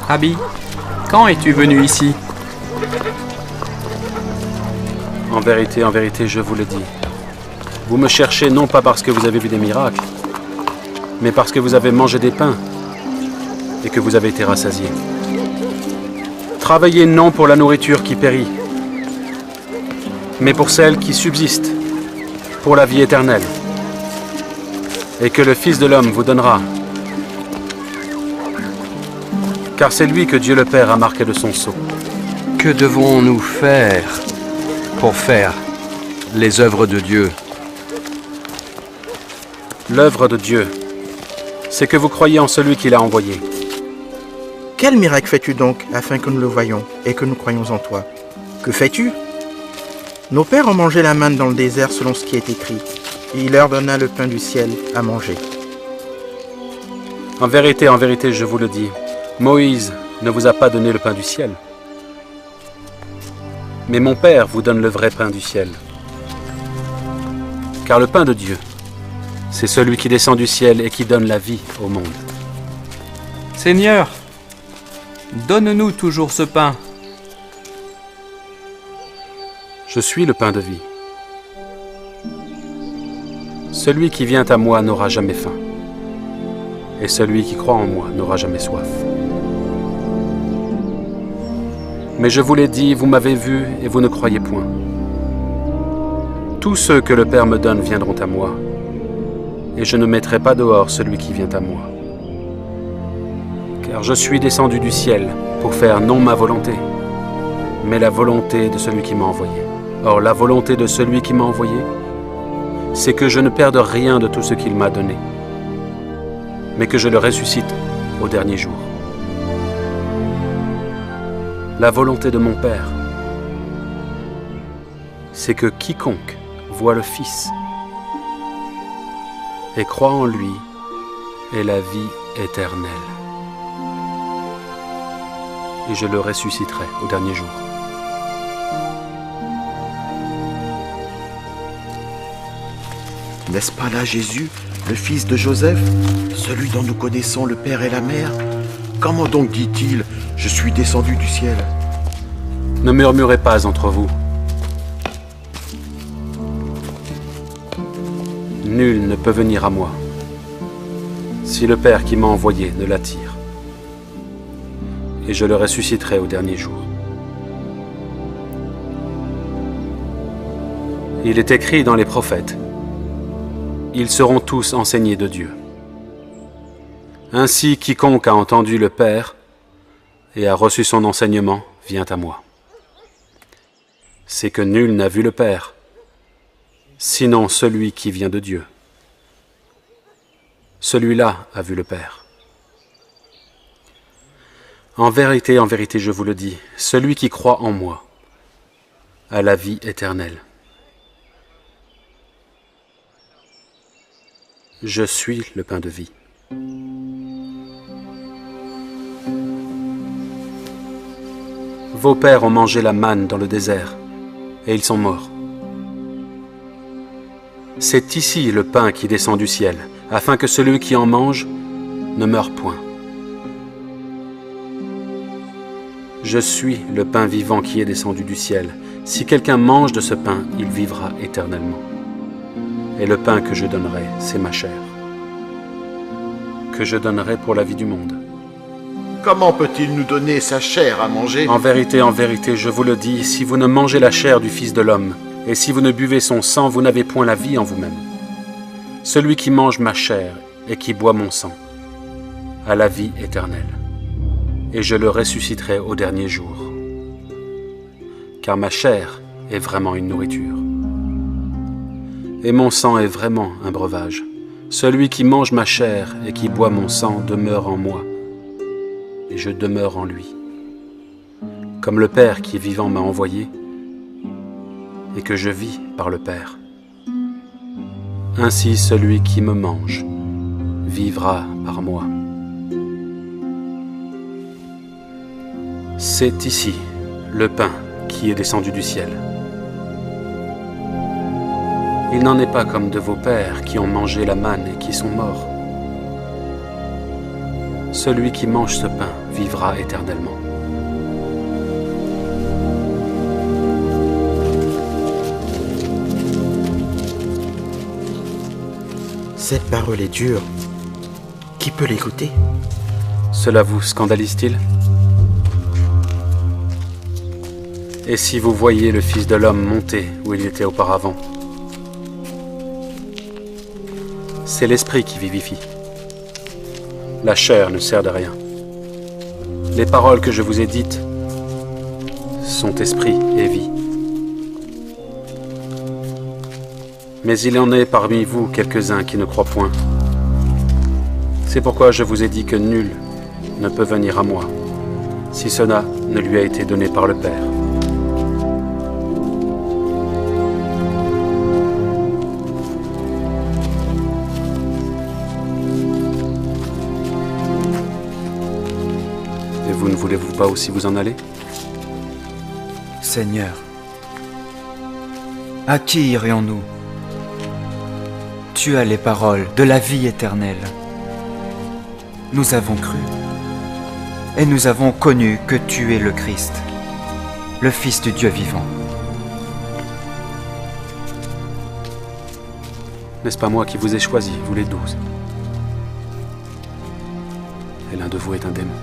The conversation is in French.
Rabbi, quand es-tu venu ici? En vérité, je vous le dis. Vous me cherchez non pas parce que vous avez vu des miracles, mais parce que vous avez mangé des pains et que vous avez été rassasiés. Travaillez non pour la nourriture qui périt, mais pour celle qui subsiste, pour la vie éternelle, et que le Fils de l'homme vous donnera. Car c'est lui que Dieu le Père a marqué de son sceau. Que devons-nous faire pour faire les œuvres de Dieu? L'œuvre de Dieu, c'est que vous croyez en celui qui l'a envoyé. Quel miracle fais-tu donc, afin que nous le voyions et que nous croyions en toi? Que fais-tu? Nos pères ont mangé la manne dans le désert selon ce qui est écrit, et il leur donna le pain du ciel à manger. En vérité, je vous le dis, Moïse ne vous a pas donné le pain du ciel. Mais mon Père vous donne le vrai pain du ciel. Car le pain de Dieu, c'est celui qui descend du ciel et qui donne la vie au monde. Seigneur, donne-nous toujours ce pain. Je suis le pain de vie. Celui qui vient à moi n'aura jamais faim, et celui qui croit en moi n'aura jamais soif. Mais je vous l'ai dit, vous m'avez vu et vous ne croyez point. Tous ceux que le Père me donne viendront à moi, et je ne mettrai pas dehors celui qui vient à moi. Car je suis descendu du ciel pour faire non ma volonté, mais la volonté de celui qui m'a envoyé. Or, la volonté de celui qui m'a envoyé, c'est que je ne perde rien de tout ce qu'il m'a donné, mais que je le ressuscite au dernier jour. La volonté de mon Père, c'est que quiconque voit le Fils et croit en lui ait la vie éternelle. Et je le ressusciterai au dernier jour. N'est-ce pas là Jésus, le fils de Joseph, celui dont nous connaissons le père et la mère? Comment donc dit-il, je suis descendu du ciel? Ne murmurez pas entre vous. Nul ne peut venir à moi si le Père qui m'a envoyé ne l'attire. Et je le ressusciterai au dernier jour. Il est écrit dans les prophètes, ils seront tous enseignés de Dieu. Ainsi, quiconque a entendu le Père et a reçu son enseignement vient à moi. C'est que nul n'a vu le Père, sinon celui qui vient de Dieu. Celui-là a vu le Père. En vérité, je vous le dis, celui qui croit en moi a la vie éternelle. Je suis le pain de vie. Vos pères ont mangé la manne dans le désert, et ils sont morts. C'est ici le pain qui descend du ciel, afin que celui qui en mange ne meure point. Je suis le pain vivant qui est descendu du ciel. Si quelqu'un mange de ce pain, il vivra éternellement. Et le pain que je donnerai, c'est ma chair, que je donnerai pour la vie du monde. Comment peut-il nous donner sa chair à manger? En vérité, je vous le dis, si vous ne mangez la chair du Fils de l'homme, et si vous ne buvez son sang, vous n'avez point la vie en vous-même. Celui qui mange ma chair et qui boit mon sang a la vie éternelle, et je le ressusciterai au dernier jour. Car ma chair est vraiment une nourriture, et mon sang est vraiment un breuvage. Celui qui mange ma chair et qui boit mon sang demeure en moi, et je demeure en lui. Comme le Père qui est vivant m'a envoyé, et que je vis par le Père. Ainsi celui qui me mange vivra par moi. C'est ici le pain qui est descendu du ciel. Il n'en est pas comme de vos pères qui ont mangé la manne et qui sont morts. Celui qui mange ce pain vivra éternellement. Cette parole est dure. Qui peut l'écouter? Cela vous scandalise-t-il? Et si vous voyiez le Fils de l'homme monter où il était auparavant? C'est l'esprit qui vivifie. La chair ne sert de rien. Les paroles que je vous ai dites sont esprit et vie. Mais il y en est parmi vous quelques-uns qui ne croient point. C'est pourquoi je vous ai dit que nul ne peut venir à moi, si cela ne lui a été donné par le Père. Et vous ne voulez-vous pas aussi vous en aller? Seigneur, à qui irions-nous? Tu as les paroles de la vie éternelle. Nous avons cru, et nous avons connu que tu es le Christ, le Fils du Dieu vivant. N'est-ce pas moi qui vous ai choisi, vous les 12? Et l'un de vous est un démon.